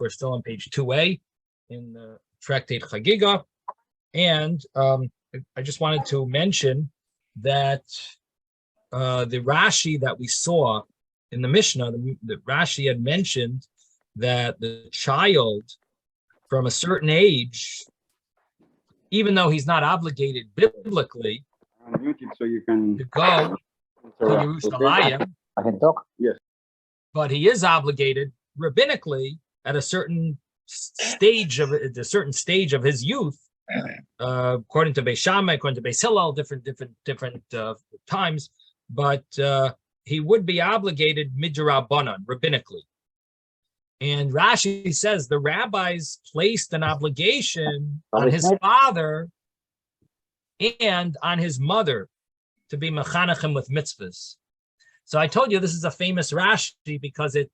We're still on page 2a in the tractate Chagiga. And I just wanted to mention that the Rashi that we saw in the Mishnah, the Rashi had mentioned that the child from a certain age, even though he's not obligated biblically so you can to go to Yerushalayim, I can talk. Yes. but he is obligated rabbinically at a certain stage of his youth, according to Beis Shammai, according to Beis Hillel, different times. But he would be obligated midrabanan, rabbinically. And Rashi says the rabbis placed an obligation on his father and on his mother to be mechanachim with mitzvahs. So I told you this is a famous Rashi because it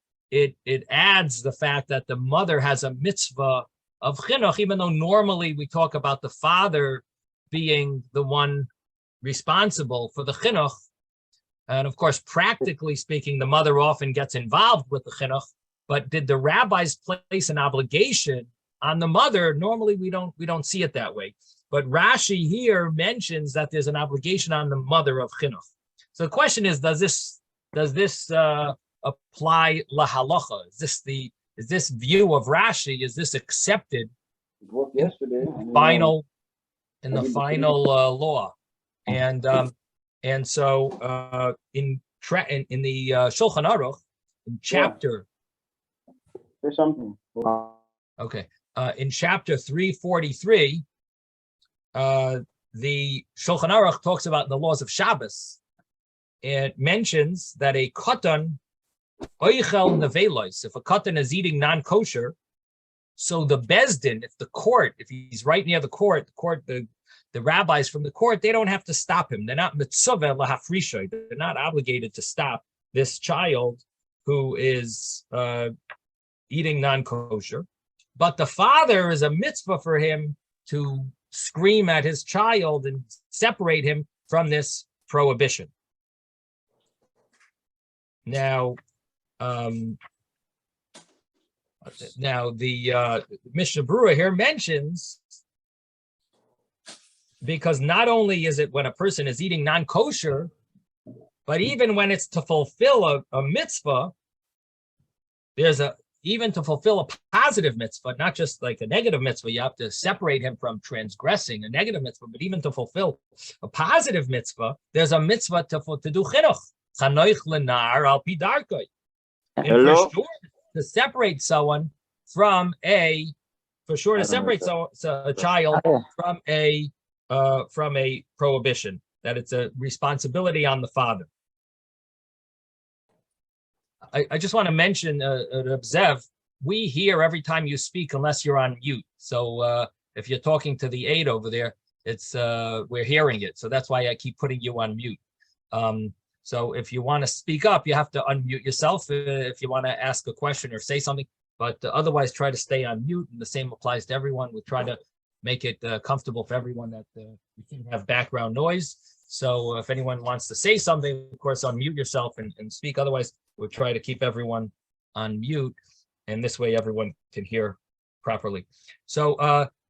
adds the fact that the mother has a mitzvah of chinuch, even though normally we talk about the father being the one responsible for the chinuch. And of course, practically speaking, the mother often gets involved with the chinuch. But did the rabbis place an obligation on the mother? Normally, we don't see it that way. But Rashi here mentions that there's an obligation on the mother of chinuch. So the question is, does this apply lahalacha? Is this view of Rashi, is this accepted in the final law? And so in the Shulchan Aruch, in chapter. Say something. Okay. In chapter 343, the Shulchan Aruch talks about the laws of Shabbos. It mentions that a katan, oichel nevelos, if a katan is eating non-kosher, so the bezdin, if he's right near the court, the rabbis from the court, they don't have to stop him. They're not mitzvah lahafrisha. They're not obligated to stop this child who is eating non-kosher, but the father is a mitzvah for him to scream at his child and separate him from this prohibition. Now the Mishnah Berurah here mentions, because not only is it when a person is eating non-kosher, but even when it's to fulfill a mitzvah, even to fulfill a positive mitzvah, not just like a negative mitzvah, you have to separate him from transgressing a negative mitzvah, but even to fulfill a positive mitzvah, there's a mitzvah to do chinuch. Chanoich lenar al pi darkei. And for sure, to separate someone from a child from a prohibition, that it's a responsibility on the father. I just want to mention, Zev, we hear every time you speak unless you're on mute. So if you're talking to the aide over there, we're hearing it. So that's why I keep putting you on mute. So if you want to speak up, you have to unmute yourself if you want to ask a question or say something. But otherwise, try to stay on mute. And the same applies to everyone. We try to make it comfortable for everyone that we shouldn't have background noise. So if anyone wants to say something, of course, unmute yourself and speak. Otherwise, we'll try to keep everyone on mute. And this way, everyone can hear properly. So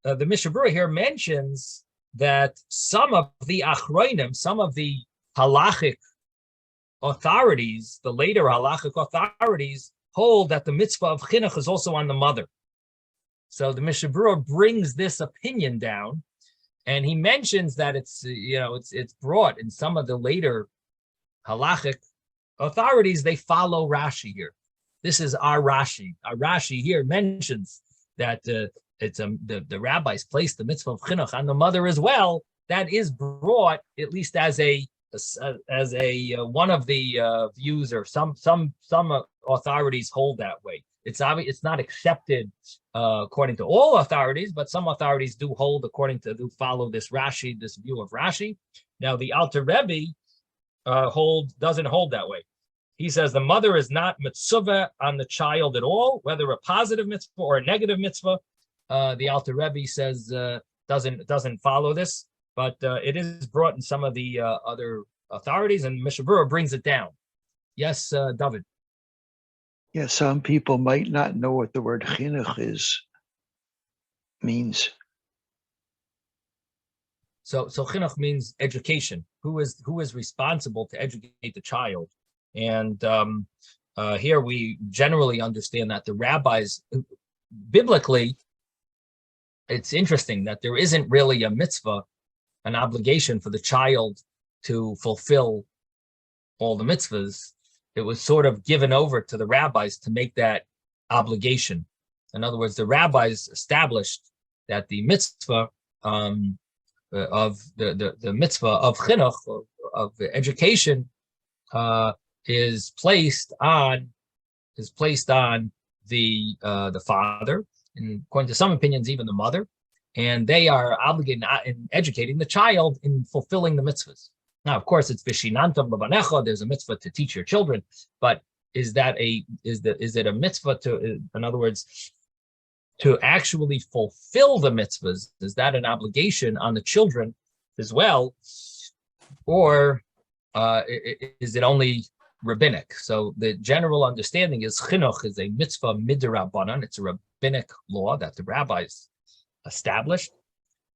the Mishnah Berurah here mentions that some of the achronim, some of the halachic authorities, the later halachic authorities, hold that the mitzvah of chinuch is also on the mother. So the Mishnah Berurah brings this opinion down, and he mentions that it's brought in some of the later halachic authorities. They follow Rashi here. This is our Rashi. Our Rashi here mentions that the rabbis placed the mitzvah of chinuch on the mother as well. That is brought at least as a one of the views, or some authorities hold that way. It's not accepted according to all authorities, but some authorities do follow this Rashi, this view of Rashi. Now the Alter Rebbe doesn't hold that way. He says the mother is not mitzvah on the child at all, whether a positive mitzvah or a negative mitzvah. The Alter Rebbe says doesn't follow this, but it is brought in some of the other authorities, and Mishnah Berurah brings it down. Yes, David. Yeah, some people might not know what the word chinuch means. So chinuch means education. Who is responsible to educate the child? And here we generally understand that the rabbis, biblically, it's interesting that there isn't really a mitzvah, an obligation for the child to fulfill all the mitzvahs. It was sort of given over to the rabbis to make that obligation. In other words, the rabbis established that the mitzvah of the mitzvah of chinuch, of education, is placed on the father, and according to some opinions, even the mother, and they are obligated in educating the child in fulfilling the mitzvahs. Now, of course, it's vishinantam b'banecha. There's a mitzvah to teach your children, but is it a mitzvah to, in other words, to actually fulfill the mitzvahs? Is that an obligation on the children as well, or is it only rabbinic? So the general understanding is chinuch is a mitzvah midrabanan. It's a rabbinic law that the rabbis established.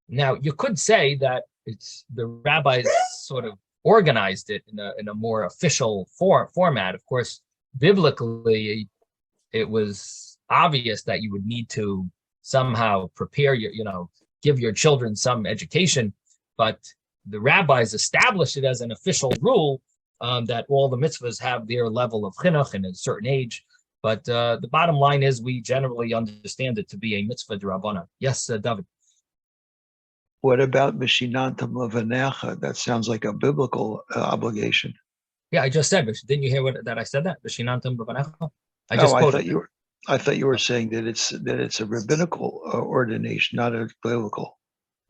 Now, you could say that it's the rabbis sort of organized it in a more official format. Of course, biblically, it was obvious that you would need to somehow prepare give your children some education, but the rabbis established it as an official rule that all the mitzvahs have their level of chinuch and a certain age. But the bottom line is we generally understand it to be a mitzvah d'Rabbanan. Yes, David. What about Mishinantam Levanecha? That sounds like a biblical obligation. Yeah, I just said, didn't you hear that I said that? Mishinantam Levanecha? I just quoted. I thought you were saying that it's a rabbinical ordination, not a biblical.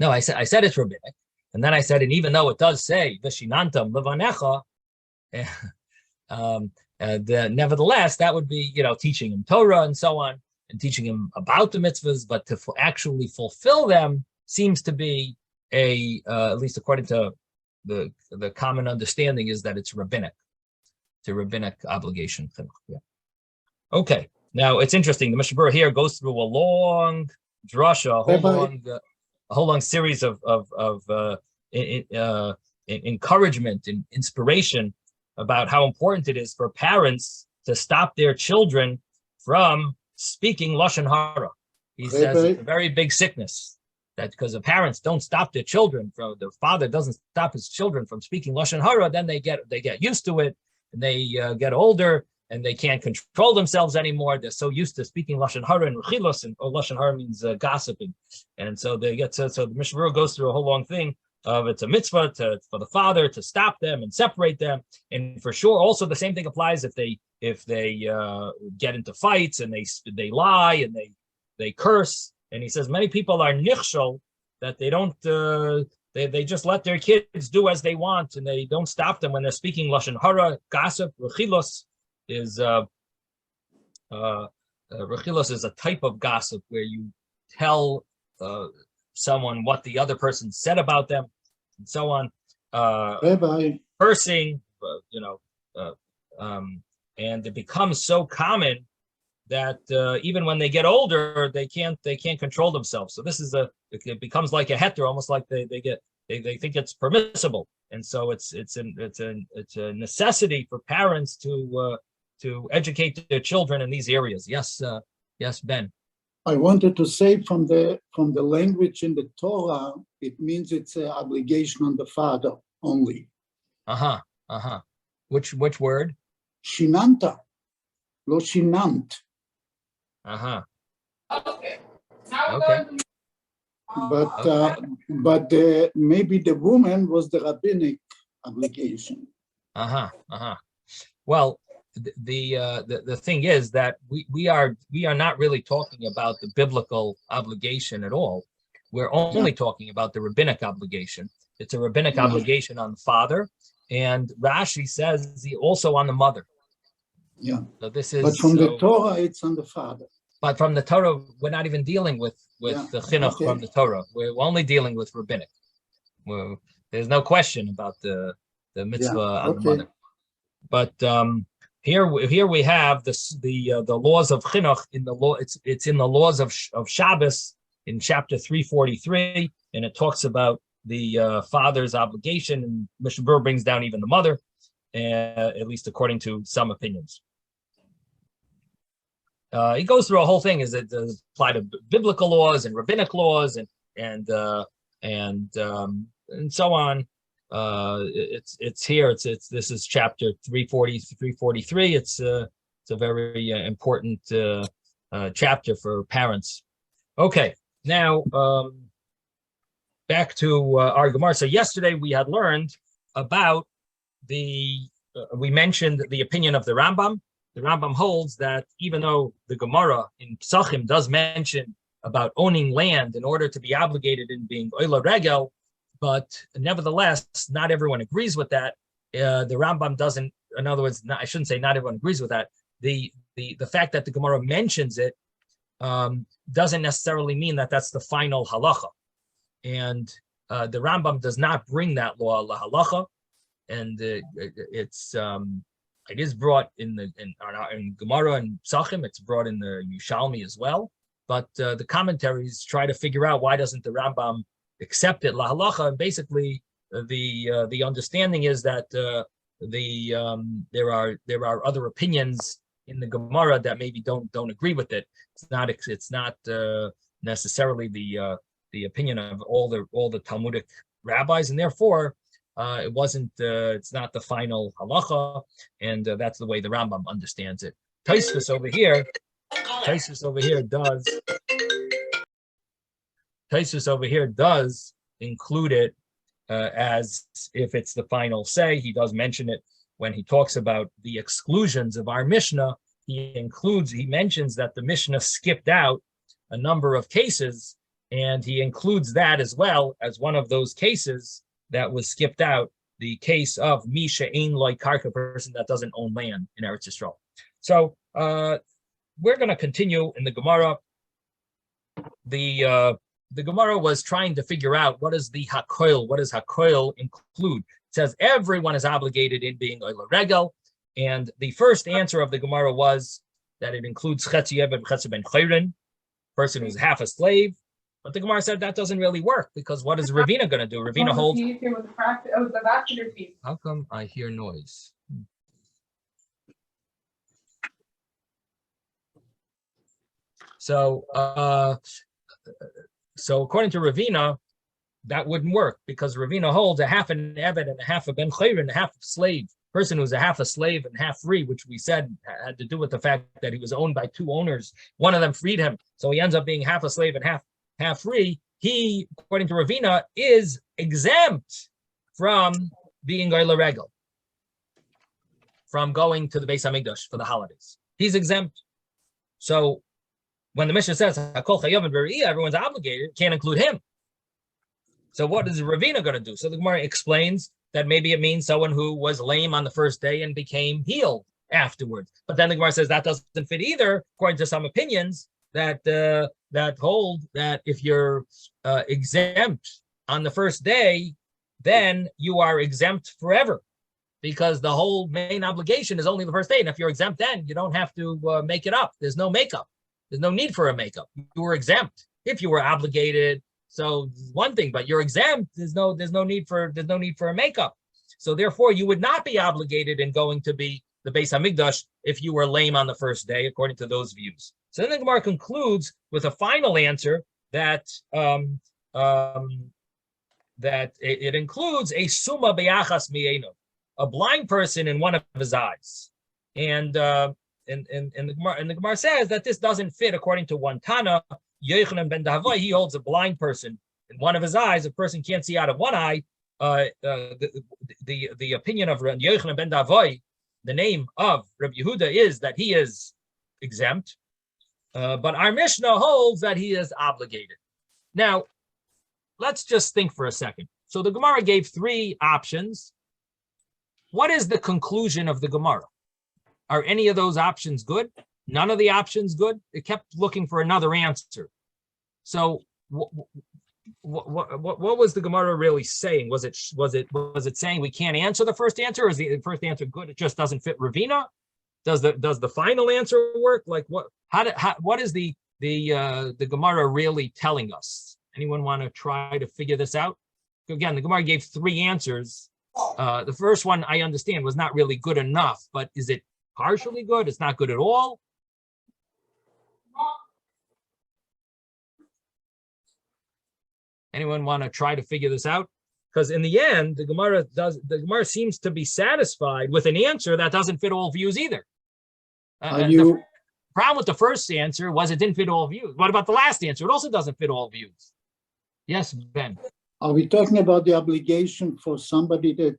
No, I said it's rabbinic, and then I said, and even though it does say Mishinantam Levanecha, nevertheless, that would be teaching him Torah and so on, and teaching him about the mitzvahs, but to actually fulfill them seems to be at least according to the common understanding, is that it's rabbinic. It's a rabbinic obligation. Yeah. Okay. Now it's interesting. The Mishnah Berurah here goes through a long drasha, a whole long series of encouragement and inspiration about how important it is for parents to stop their children from speaking lashon hara. He says it's a very big sickness. That because the parents don't stop their children, the father doesn't stop his children from speaking lashon hara, then they get used to it, and they get older, and they can't control themselves anymore. They're so used to speaking lashon hara and rechilos, and lashon hara means gossiping, and so they get so the Mishnah Berurah goes through a whole long thing of it's a mitzvah for the father to stop them and separate them, and for sure also the same thing applies if they get into fights and they lie and they curse. And he says many people are nichshol, that they don't, they just let their kids do as they want, and they don't stop them when they're speaking lashon hara. Gossip, rechilos is a type of gossip where you tell someone what the other person said about them, and so on. Cursing, and it becomes so common that even when they get older, they can't control themselves. So this is it becomes like a heter, almost like they think it's permissible, and so it's a necessity for parents to educate their children in these areas. Yes, Ben. I wanted to say from the language in the Torah, it means it's an obligation on the father only. Which word? Shinanta, lo shinant. Okay. But maybe the woman was the rabbinic obligation. Well, the thing is that we are not really talking about the biblical obligation at all. We're only talking about the rabbinic obligation. It's a rabbinic obligation on the father, and Rashi says also on the mother. Yeah. So this is. But from the Torah, it's on the father. But from the Torah, we're not even dealing with the chinuch from the Torah. We're only dealing with rabbinic. There's no question about the mitzvah on the mother. But Here we have the laws of chinuch in the law. It's in the laws of Shabbos in chapter 343, and it talks about the father's obligation. And Mishnah Berurah brings down even the mother, at least according to some opinions. He goes through a whole thing. Is it apply to biblical laws and rabbinic laws and so on. It's here. This is chapter 343. It's a very important chapter for parents. Okay, now back to our Gemara. So yesterday we had learned about we mentioned the opinion of the Rambam. The Rambam holds that even though the Gemara in Psachim does mention about owning land in order to be obligated in being oila regel, but nevertheless, not everyone agrees with that. The Rambam doesn't. In other words, I shouldn't say not everyone agrees with that. The fact that the Gemara mentions it doesn't necessarily mean that that's the final halacha, and the Rambam does not bring that law la halacha, and it is brought in Gemara and Psachim. It's brought in the Yushalmi as well. But the commentaries try to figure out why doesn't the Rambam accept it la halacha, and basically the understanding is that there are other opinions in the Gemara that maybe don't agree with it. It's not necessarily the opinion of all the Talmudic rabbis, and therefore it wasn't. It's not the final halacha, and that's the way the Rambam understands it. Tosfos over here does include it as if it's the final say. He does mention it when he talks about the exclusions of our Mishnah. He mentions that the Mishnah skipped out a number of cases, and he includes that as well as one of those cases that was skipped out, the case of Misha Ein Loi Karka, a person that doesn't own land in Eretz Yisrael. So we're going to continue in the Gemara. The Gemara was trying to figure out what does Hakoil include. It says everyone is obligated in being Oila Regel, and the first answer of the Gemara was that it includes Chetzi Eved Chetzi Ben Chayrin, person who's half a slave. But the Gemara said that doesn't really work, because what is Ravina going to do? Ravina holds. How come I hear noise? So according to Ravina, that wouldn't work, because Ravina holds a half an Eved and a half a Ben Chayrin, and a half a slave. Person who's a half a slave and half free, which we said had to do with the fact that he was owned by two owners. One of them freed him, so he ends up being half a slave and half free. He, according to Ravina, is exempt from being Oila Regel, from going to the Beis Hamikdash for the holidays. He's exempt. So when the Mishnah says Hakol Chayav and Beri'ah, everyone's obligated, can't include him. So what is Ravina going to do? So the Gemara explains that maybe it means someone who was lame on the first day and became healed afterwards. But then the Gemara says that doesn't fit either, according to some opinions that hold that if you're exempt on the first day, then you are exempt forever, because the whole main obligation is only the first day. And if you're exempt, then you don't have to make it up. There's no makeup. There's no need for a makeup. You were exempt. If you were obligated, so one thing, but you're exempt. There's no need for a makeup. So therefore, you would not be obligated in going to be the Beis Hamikdash if you were lame on the first day, according to those views. So then the Gemara concludes with a final answer that that it includes a summa be'achas mi'enu, a blind person in one of his eyes, and the Gemara says that this doesn't fit according to one Tana. Yochanan ben Dahavoy, he holds a blind person in one of his eyes. A person can't see out of one eye. The opinion of Yochanan ben Dahavoy, the name of Rabbi Yehuda, is that he is exempt, but our Mishnah holds that he is obligated. Now, let's just think for a second. So the Gemara gave three options. What is the conclusion of the Gemara? Are any of those options good? None of the options good? It kept looking for another answer. So what was the Gemara really saying? Was it saying we can't answer the first answer, or is the first answer good? It just doesn't fit Ravina? Does the final answer work? Like what is the Gemara really telling us? Anyone want to try to figure this out? Again, the Gemara gave 3 answers. The first one I understand was not really good enough, but is it partially good? It's not good at all. Anyone want to try to figure this out? Because in the end, the Gemara seems to be satisfied with an answer that doesn't fit all views either. The problem with the first answer was it didn't fit all views. What about the last answer? It also doesn't fit all views. Yes, Ben. Are we talking about the obligation for somebody that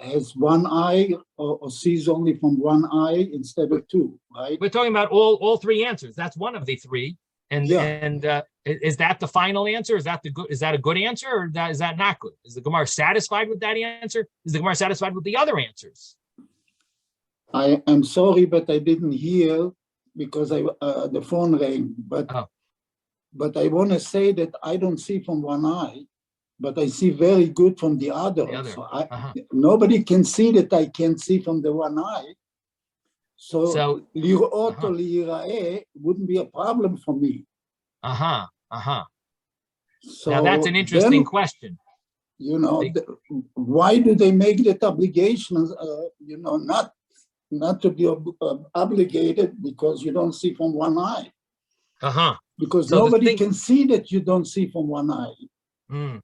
has one eye or sees only from one eye instead of 2, right? We're talking about all 3 answers. That's one of the 3. And is that the final answer? Is that a good answer, or is that not good? Is the Gemara satisfied with that answer? Is the Gemara satisfied with the other answers? I am sorry, but I didn't hear because the phone rang. But I want to say that I don't see from one eye, but I see very good from the other. So nobody can see that I can't see from the one eye. So lirot or lira'eh wouldn't be a problem for me. So So now that's an interesting question. Why do they make that obligation? Not to be obligated because you don't see from one eye. Because So nobody can see that you don't see from one eye.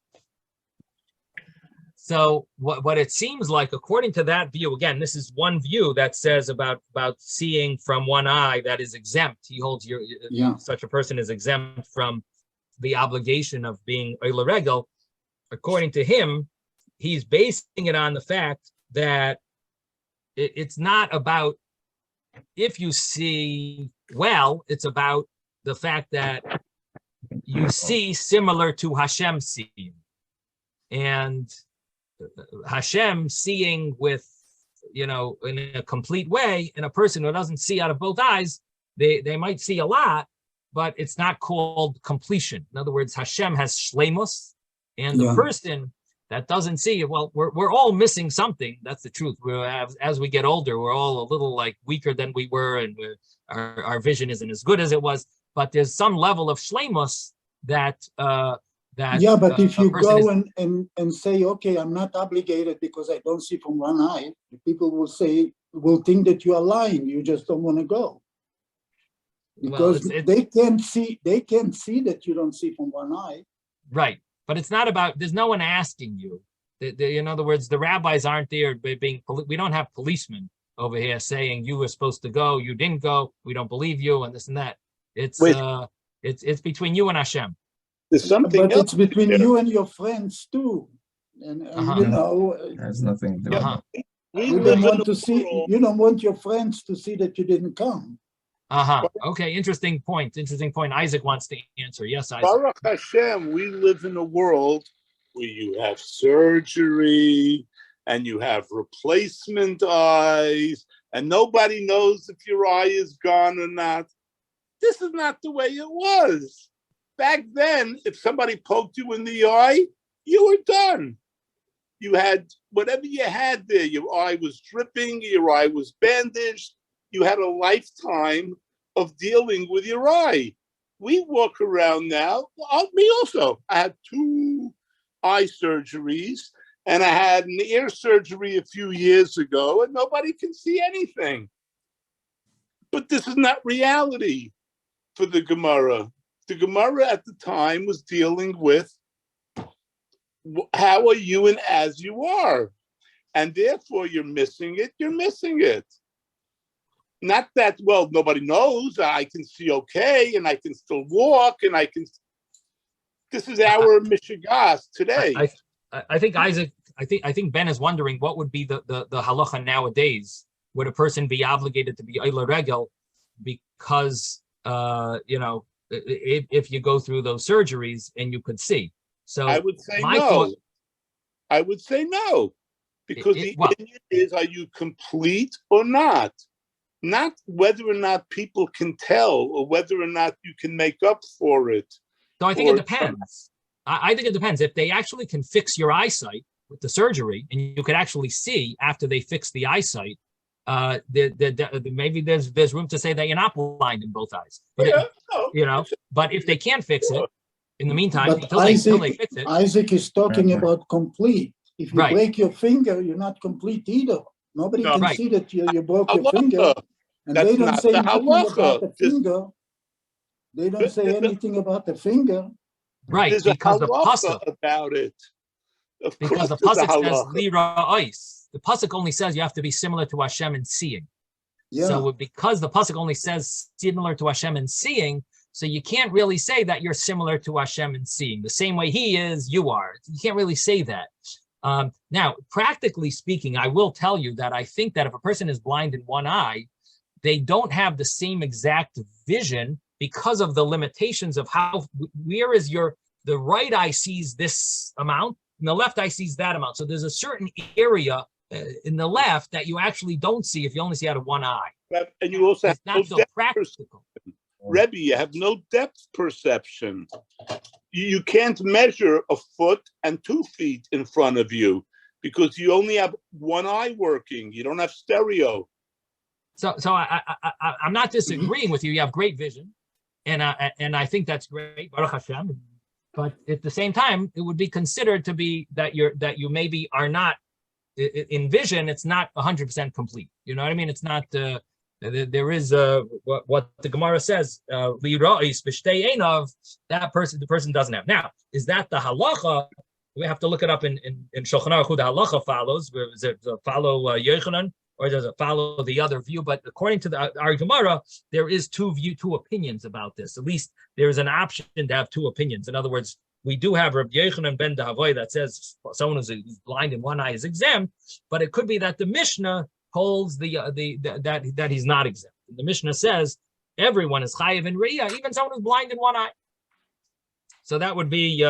So what it seems like, according to that view, again, this is one view that says about seeing from one eye that is exempt. He holds such a person is exempt from the obligation of being Oila Regel. According to him, he's basing it on the fact that it's not about if you see well, it's about the fact that you see similar to Hashem seeing. And Hashem seeing with, in a complete way, and a person who doesn't see out of both eyes, they might see a lot, but it's not called completion. In other words, Hashem has shleimus, and the person that doesn't see, well, we're all missing something. That's the truth. As we get older, we're all a little like weaker than we were, and our vision isn't as good as it was. But there's some level of shleimus that. But if you go and say, okay, I'm not obligated because I don't see from one eye, people will think that you are lying. You just don't want to go because they can't see that you don't see from one eye. Right, but it's not about. There's no one asking you. In other words, the rabbis aren't there being. We don't have policemen over here saying you were supposed to go, you didn't go, we don't believe you, and this and that. It's between you and Hashem. There's something but it's between you and your friends too, and has nothing to do with it. You don't want your friends to see that you didn't come. Okay, interesting point. Isaac wants to answer. Yes, Isaac. Baruch Hashem, we live in a world where you have surgery and you have replacement eyes, and nobody knows if your eye is gone or not. This is not the way it was. Back then, if somebody poked you in the eye, you were done. You had whatever you had there. Your eye was dripping, your eye was bandaged. You had a lifetime of dealing with your eye. We walk around now, me also. I had 2 eye surgeries, and I had an ear surgery a few years ago, and nobody can see anything. But this is not reality for the Gemara. The Gemara at the time was dealing with how are you and as you are. And therefore you're missing it. Not that, well, nobody knows, I can see okay, and I can still walk, and this is our Mishigas today. I think Isaac, I think Ben is wondering what would be the halacha nowadays. Would a person be obligated to be Oila Regel because, if you go through those surgeries and you could see? So I would say no. I would say no, because the idea is, are you complete or not? Not whether or not people can tell or whether or not you can make up for it. So I think it depends. I think it depends. If they actually can fix your eyesight with the surgery and you could actually see after they fix the eyesight, maybe there's room to say that you're not blind in both eyes. But but if they can't fix it, in the meantime, But until they fix it. Isaac is talking about complete. If you break your finger, you're not complete either. Nobody can see that you broke your finger. And they don't say anything about the finger. They don't say anything about the finger. Right, because the pasuk about it. Because the pasuk says lira ice. The pasuk only says you have to be similar to Hashem in seeing. Yeah. So because the pasuk only says similar to Hashem in seeing, so you can't really say that you're similar to Hashem in seeing. The same way He is, you are. You can't really say that. Now, practically speaking, I will tell you that I think that if a person is blind in one eye, they don't have the same exact vision because of the limitations of where is the right eye sees this amount and the left eye sees that amount. So there's a certain area in the left that you actually don't see if you only see out of one eye. And you also have not so practical. Rebbe, you have no depth perception. You can't measure a foot and 2 feet in front of you because you only have one eye working. You don't have stereo. So I'm not disagreeing with you. You have great vision, and I think that's great, Baruch Hashem. But at the same time, it would be considered to be that you maybe are not in vision. It's not 100% complete. You know what I mean? It's not. There is what the Gemara says. That the person doesn't have. Now, is that the halacha? We have to look it up in Shulchan Aruch who the halacha follows. Does it follow Yochanan? Or does it follow the other view? But according to our Gemara, there is two opinions about this. At least there is an option to have 2 opinions. In other words, we do have Rabbi Yochanan ben Dahavoy that says someone who's blind in one eye is exempt, but it could be that the Mishnah holds that he's not exempt. The Mishnah says everyone is chayiv in riyah, even someone who's blind in one eye. So that would be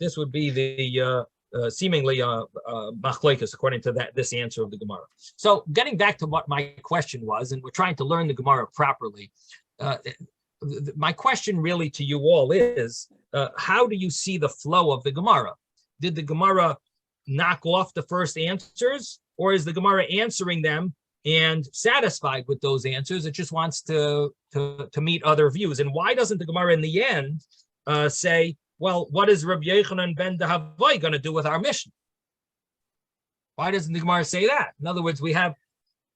this would be the seemingly machlokes according to this answer of the Gemara. So getting back to what my question was, and we're trying to learn the Gemara properly. My question really to you all is, how do you see the flow of the Gemara? Did the Gemara knock off the first answers, or is the Gemara answering them and satisfied with those answers? It just wants to meet other views. And why doesn't the Gemara in the end say, well, what is Rabbi Yochanan ben Dahavoy going to do with our mission? Why doesn't the Gemara say that? In other words, we have,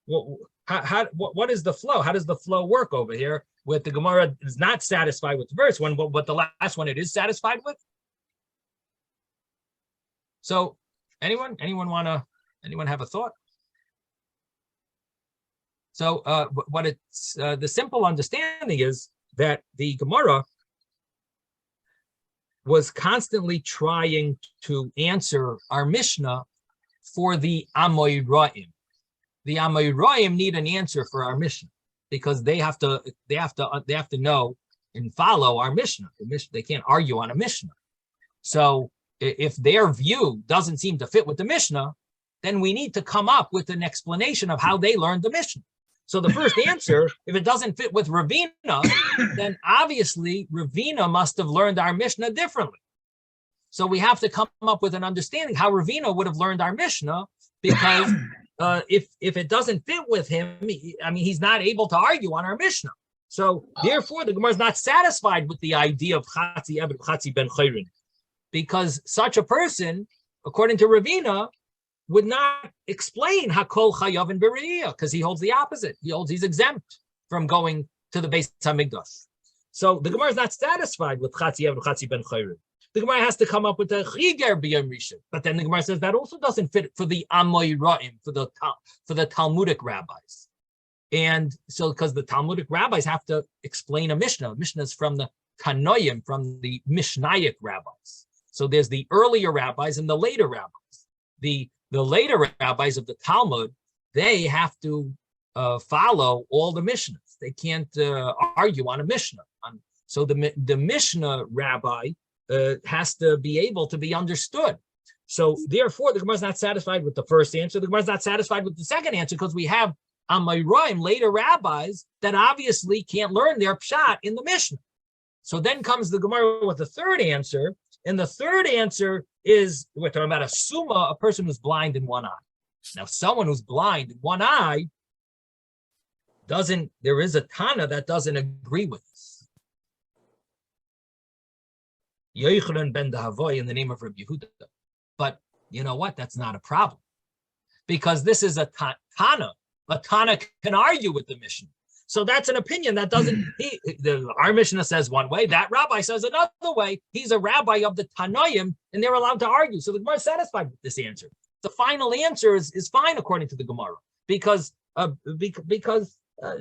what is the flow? How does the flow work over here with the Gemara is not satisfied with the verse one, but the last one it is satisfied with? So anyone have a thought? So what it's the simple understanding is that the Gemara was constantly trying to answer our Mishnah for the Amoraim. The Amoraim need an answer for our Mishnah because they have to know and follow our Mishnah. They can't argue on a Mishnah. So if their view doesn't seem to fit with the Mishnah, then we need to come up with an explanation of how they learned the Mishnah. So the first answer, if it doesn't fit with Ravina, then obviously Ravina must have learned our Mishnah differently. So we have to come up with an understanding how Ravina would have learned our Mishnah, because if it doesn't fit with him, he's not able to argue on our Mishnah. So therefore, the Gemara is not satisfied with the idea of Chatzi Ebed Chatzi Ben Chayrin, because such a person, according to Ravina, would not explain Hakol Chayav and Beriyah, because he holds the opposite. He holds he's exempt from going to the Beis Hamikdash. So the Gemara is not satisfied with Chatzi Eved Chatzi Ben Chayrin. The Gemara has to come up with a Chiger B'Yom Rishon. But then the Gemara says that also doesn't fit for the Amoraim, for the Talmudic rabbis. And so because the Talmudic rabbis have to explain a Mishnah. Mishnah is from the Tanoim, from the Mishnaic rabbis. So there's the earlier rabbis and the later rabbis. The later rabbis of the Talmud, they have to follow all the Mishnahs. They can't argue on a Mishnah. So the Mishnah rabbi has to be able to be understood. So therefore, the Gemara is not satisfied with the first answer. The Gemara is not satisfied with the second answer because we have Amoraim, later rabbis, that obviously can't learn their pshat in the Mishnah. So then comes the Gemara with the third answer. And the third answer is, we're talking about a summa, a person who's blind in one eye. Now, someone who's blind in one eye, there is a Tana that doesn't agree with this. Yochanan ben Dahavoy in the name of Rabbi Yehuda. But you know what? That's not a problem. Because this is a Tana. A Tana can argue with the Mishnah. So that's an opinion that doesn't, our Mishnah says one way, that rabbi says another way. He's a rabbi of the Tanoim, and they're allowed to argue. So the Gemara is satisfied with this answer. The final answer is fine according to the Gemara, because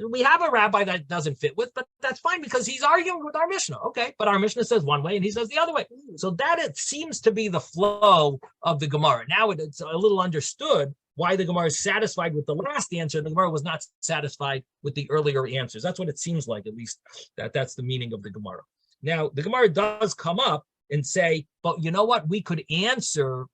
we have a rabbi that doesn't fit with, but that's fine because he's arguing with our Mishnah. Okay, but our Mishnah says one way and he says the other way. So that it seems to be the flow of the Gemara. Now it's a little understood why the Gemara is satisfied with the last answer. The Gemara was not satisfied with the earlier answers. That's what it seems like, at least that's the meaning of the Gemara. Now, the Gemara does come up and say, but you know what? We could answer,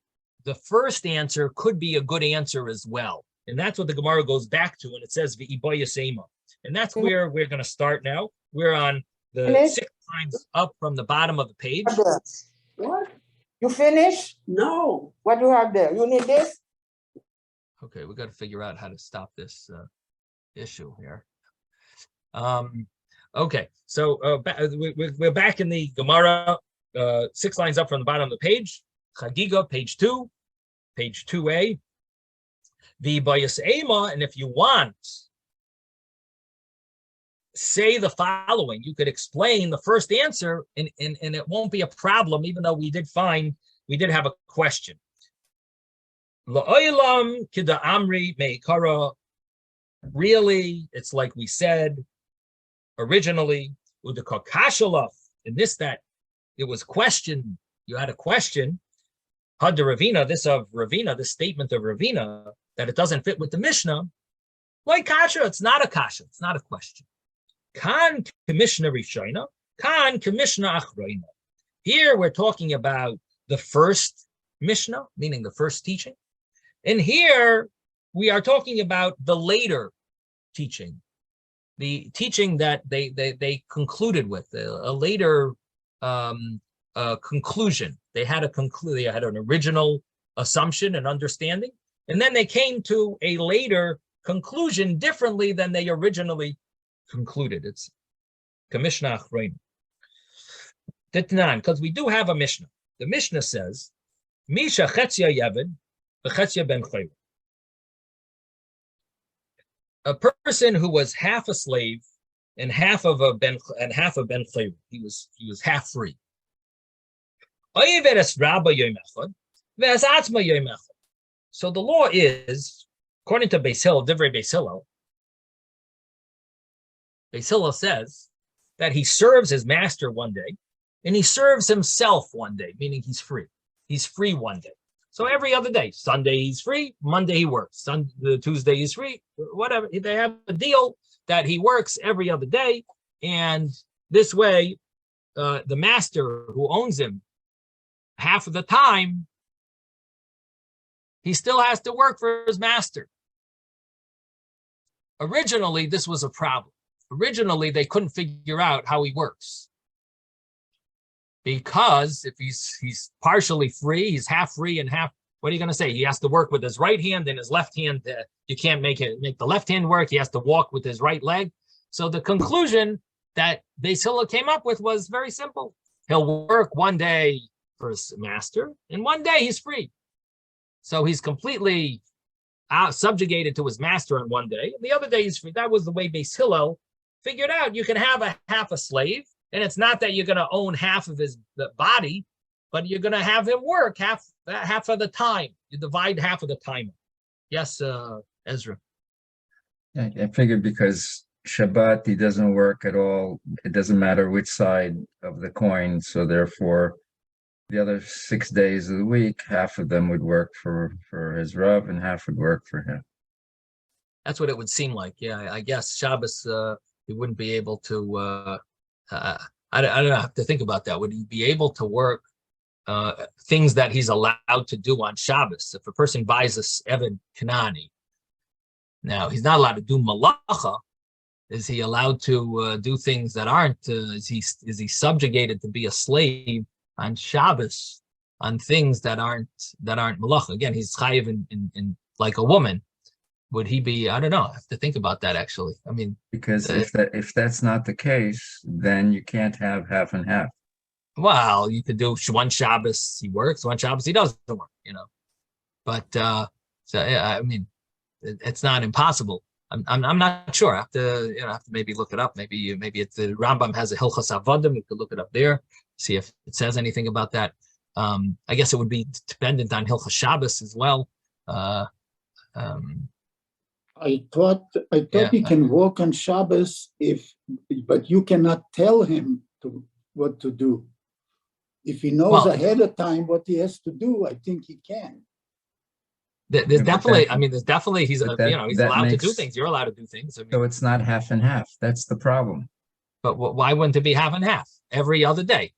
the first answer could be a good answer as well. And that's what the Gemara goes back to, and it says, V'iboyasema. And that's where we're going to start now. We're on the 6 lines up from the bottom of the page. What? You finish? No. What do you have there? You need this? Okay, we got to figure out how to stop this issue here. Okay, so we're back in the Gemara, 6 lines up from the bottom of the page. Chagiga, page 2, page 2a. The Bayas Ema, and if you want, say the following. You could explain the first answer, and it won't be a problem, even though we did have a question. La'olam kida amri meikara. Really, it's like we said originally, udekakashalaf, in this, that it was question, you had a question. Had the Ravina, this statement of Ravina, that it doesn't fit with the Mishnah, like kasha, it's not a kasha, it's not a question. Kan Commissioner Rishona, Kan Commissioner Achroina. Here we're talking about the first Mishnah, meaning the first teaching. And here we are talking about the later teaching, the teaching that they concluded with, a later conclusion. They had an original assumption and understanding, and then they came to a later conclusion differently than they originally concluded. It's Commissioner Achrein. Ditnan, because we do have a Mishnah. The Mishnah says, Misha Chetzia Yeved, Chetzia Ben Chayr. A person who was half a slave and half of Ben Chayr. He was half free. So the law is, according to Beis Hillel, Divrei Beis Hillel, Beis Hillel says that he serves his master one day and he serves himself one day, meaning he's free. He's free one day. So every other day, Sunday he's free, Monday he works, Tuesday he's free, whatever. They have a deal that he works every other day, and this way, the master who owns him half of the time, he still has to work for his master. Originally, this was a problem. Originally, they couldn't figure out how he works. Because if he's partially free, he's half free and half, what are you going to say? He has to work with his right hand and his left hand. You can't make the left hand work. He has to walk with his right leg. So the conclusion that Beis Hillel came up with was very simple. He'll work one day for his master, and one day he's free. So he's completely subjugated to his master on one day, and the other day he's free. That was the way Beis Hillel figured out. You can have half a slave, and it's not that you're going to own half of his body, but you're going to have him work half of the time. You divide half of the time. Yes, Ezra. I figured because Shabbat, he doesn't work at all. It doesn't matter which side of the coin. So therefore, the other 6 days of the week, half of them would work for his Rav and half would work for him. That's what it would seem like. Yeah, I guess Shabbos, he wouldn't be able to, I don't know, I have to think about that. Would he be able to work things that he's allowed to do on Shabbos? If a person buys a Eved Kanani, now he's not allowed to do malacha. Is he allowed to do things that aren't? Is he subjugated to be a slave on Shabbos on things that aren't malacha? Again, he's chayiv in like a woman, would he be? I don't know. I have to think about that actually. I mean, Because if that's not the case, then you can't have half and half. well, you could do one Shabbos he works, one Shabbos he doesn't work, But so yeah, I mean, it's not impossible. I'm not sure. I have to maybe look it up. Maybe it's the Rambam has a Hilchos Avodim. You could look it up there, see if it says anything about that. I guess it would be dependent on Hilchos Shabbos as well. I thought he can work on Shabbos but you cannot tell him what to do. If he knows ahead of time what he has to do, I think he can. There's definitely he's allowed to do things. You're allowed to do things. I mean, So it's not half and half. That's the problem. But why wouldn't it be half and half every other day?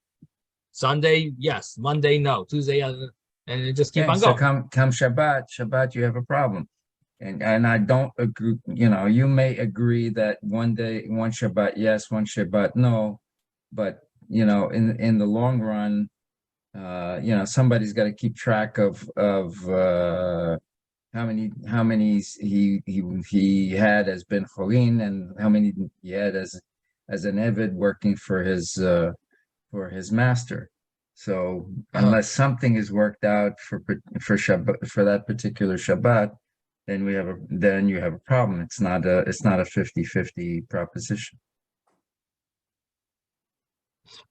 Sunday, yes. Monday, no. Tuesday, and it just keep on going. So come Shabbat, you have a problem. And I don't agree, you may agree that one day, one Shabbat, yes, one Shabbat, no. But, in the long run, somebody's got to keep track of how many he had as Ben Cholin and how many he had as an Eved working for his master. So unless something is worked out for Shabbat, for that particular Shabbat, then you have a problem. It's not a 50-50 proposition.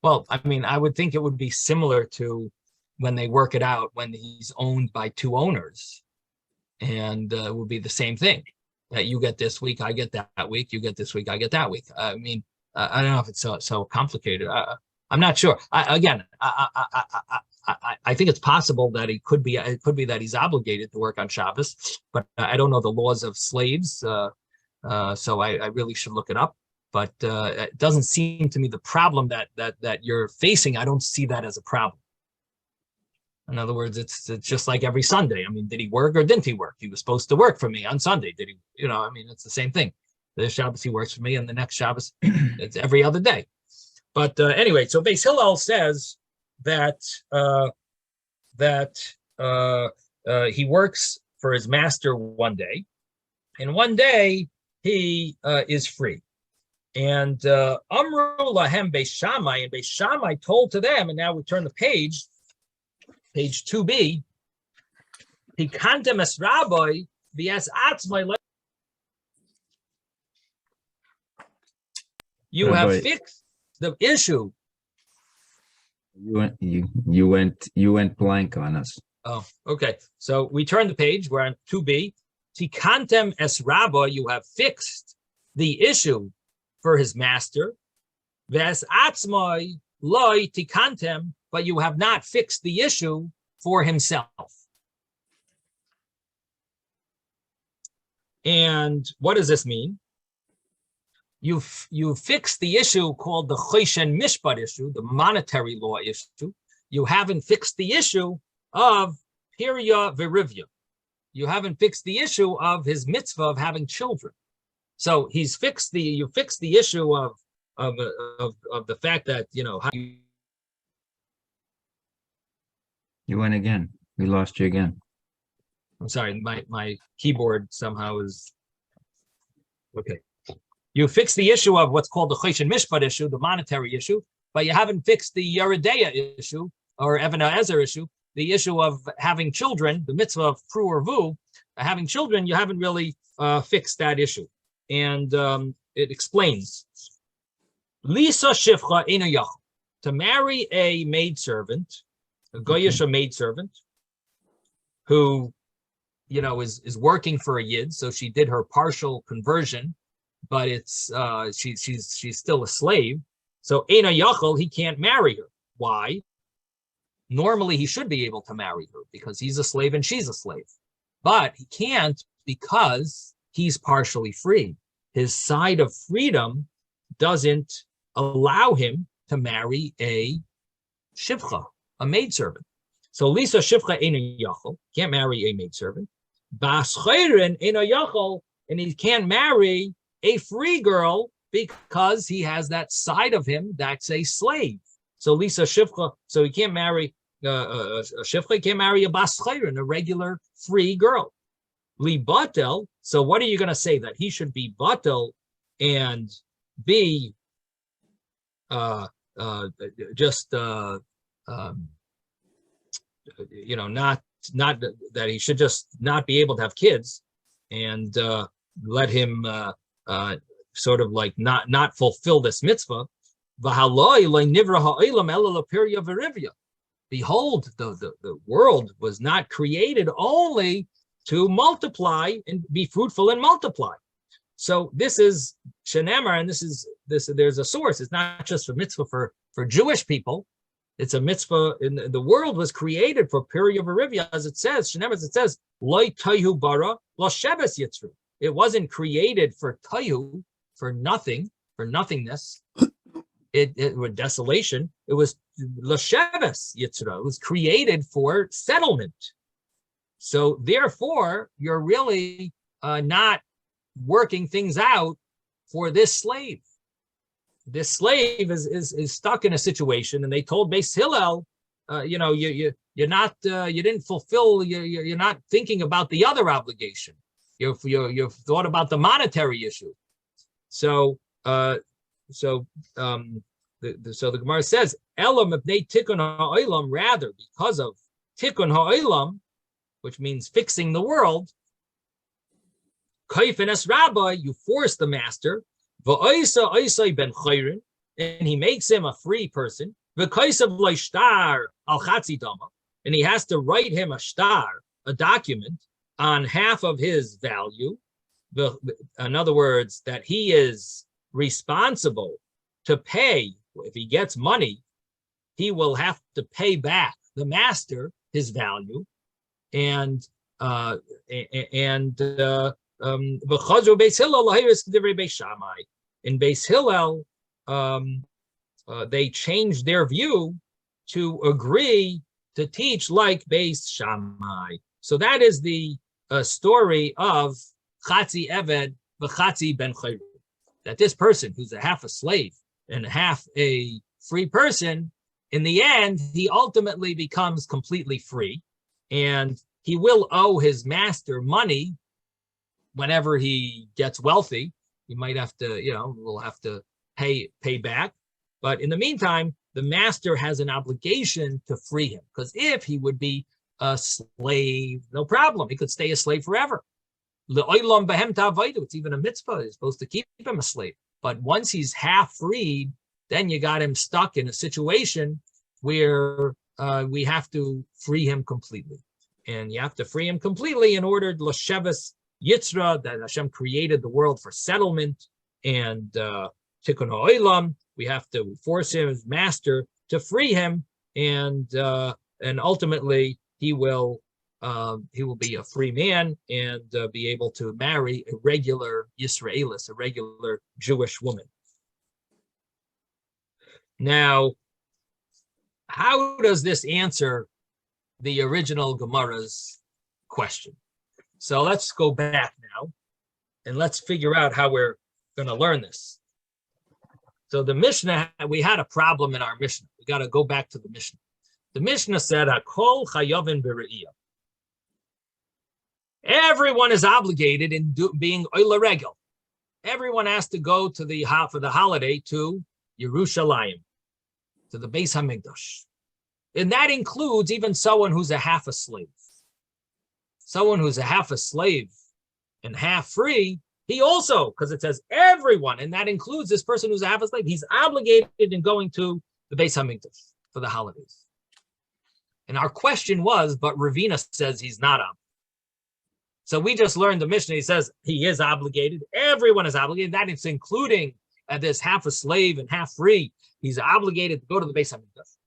Well, I mean, I would think it would be similar to when they work it out when he's owned by two owners, and it would be the same thing. That you get this week, I get that week. You get this week, I get that week. I mean, I don't know if it's so complicated. I'm not sure. I think it's possible that it could be that he's obligated to work on Shabbos, but I don't know the laws of slaves, so I really should look it up. But it doesn't seem to me the problem that you're facing. I don't see that as a problem. In other words, it's just like every Sunday. I mean, did he work or didn't he work? He was supposed to work for me on Sunday. Did he? I mean, it's the same thing. This Shabbos he works for me, and the next Shabbos it's every other day. But anyway, so Beis Hillel says that he works for his master one day, and one day he is free. And Amru lahem Beis Shammai, and Beis Shammai told to them, and now we turn the page 2b. Pikantem es Rabbi v'es atzmai. You have fixed the issue. You went blank on us. Oh, okay. So we turn the page. We're on 2b. Tikantem es Rabba. You have fixed the issue for his master. Ves atzmai loy tikantem, but you have not fixed the issue for himself. And what does this mean? You fixed the issue called the Choshen Mishpat issue, the monetary law issue. You haven't fixed the issue of Pirya Verivya. You haven't fixed the issue of his mitzvah of having children. So you fixed the issue of the fact that how you went again. We lost you again. I'm sorry, my keyboard somehow is okay. You fixed the issue of what's called the Choshen Mishpat issue, the monetary issue, but you haven't fixed the Yeridea issue or Even HaEzer issue, the issue of having children, the mitzvah of Pru or Vu, having children. You haven't really fixed that issue. And it explains, Lisa Shifcha Eino Yachol, to marry a maidservant, a Goyish maidservant, who, is working for a Yid, so she did her partial conversion, but it's she's still a slave. So Eino Yachol, he can't marry her. Why? Normally he should be able to marry her because he's a slave and she's a slave, but he can't because he's partially free. His side of freedom doesn't allow him to marry a shivcha, a maidservant. So Lisa shivcha eino yachol, can't marry a maidservant. Bas chayrin eino yachol, and he can't marry a free girl because he has that side of him that's a slave. So Lisa shivcha, so he can't marry a shivcha, he can't marry a bas chayrin, a regular free girl. Li batel, So what are you going to say, that he should be batel and be not that he should just not be able to have kids, and let him sort of like not fulfill this mitzvah. Behold, the world was not created only to multiply and be fruitful and multiply. So this is Shenemar, and there's a source. It's not just a mitzvah for Jewish people. It's a mitzvah. The world was created for Periya Verivya, as it says. Shenemar, as it says, Loi Tayu Bara Lo Shebes Yitzru. It wasn't created for Tayu, for nothing, for nothingness. It was desolation. It was Lasheves Yitzra. It was created for settlement. So therefore, you're really not working things out for this slave. This slave is stuck in a situation, and they told Beis Hillel, you didn't fulfill. You're not thinking about the other obligation. You've thought about the monetary issue. So the Gemara says, Elam ibnei tikkun ha'olam, rather because of tikkun ha'olam, which means fixing the world. Kaifenes rabbi, you force the master. V'oisa oisai ben chayrin, and he makes him a free person. V'kaisav leishtar al chatzi dama, and he has to write him a shtar, a document, on half of his value. In other words, that he is responsible to pay. If he gets money, he will have to pay back the master his value, and in Beis Hillel, they changed their view to agree to teach like Beis Shammai. So that is the story of Chatzi Eved v'Chatzi Ben Chayru. That this person who's a half a slave and half a free person, in the end, he ultimately becomes completely free, and he will owe his master money whenever he gets wealthy. He might have to, will have to pay back. But in the meantime, the master has an obligation to free him, because if he would be a slave, no problem. He could stay a slave forever. It's even a mitzvah. He's supposed to keep him a slave. But once he's half freed, then you got him stuck in a situation where we have to free him completely. And you have to free him completely in order to Lasheves Yitzra, that Hashem created the world for settlement, and Tikkun Ha'olam, we have to force his master to free him, and ultimately he will be a free man and be able to marry a regular Yisraelis, a regular Jewish woman. Now, how does this answer the original Gemara's question? So let's go back now and let's figure out how we're going to learn this. So the Mishnah, we had a problem in our Mishnah. We got to go back to the Mishnah. The Mishnah said, "Hakol chayavin b're'iyah." Everyone is obligated in being oila regel. Everyone has to go to for the holiday to Yerushalayim, to the Beis Hamikdash. And that includes even someone who's a half a slave. Someone who's a half a slave and half free, he also, because it says everyone, and that includes this person who's a half a slave, he's obligated in going to the Beis Hamikdash for the holidays. And our question was, but Ravina says he's not obligated. So we just learned the Mishnah. He says he is obligated. Everyone is obligated. That is including this half a slave and half free. He's obligated to go to the Beis Hamikdash.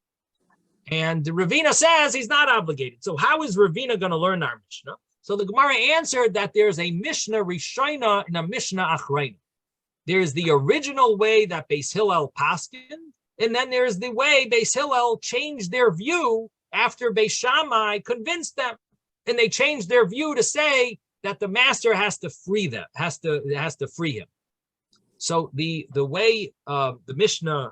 And Ravina says he's not obligated. So how is Ravina going to learn our Mishnah? So the Gemara answered that there's a Mishnah Rishona and a Mishnah Achrayna. There's the original way that Beis Hillel paskined, and then there's the way Beis Hillel changed their view after Beis Shammai convinced them. And they changed their view to say that the master has to free them, has to free him. So the way the Mishnah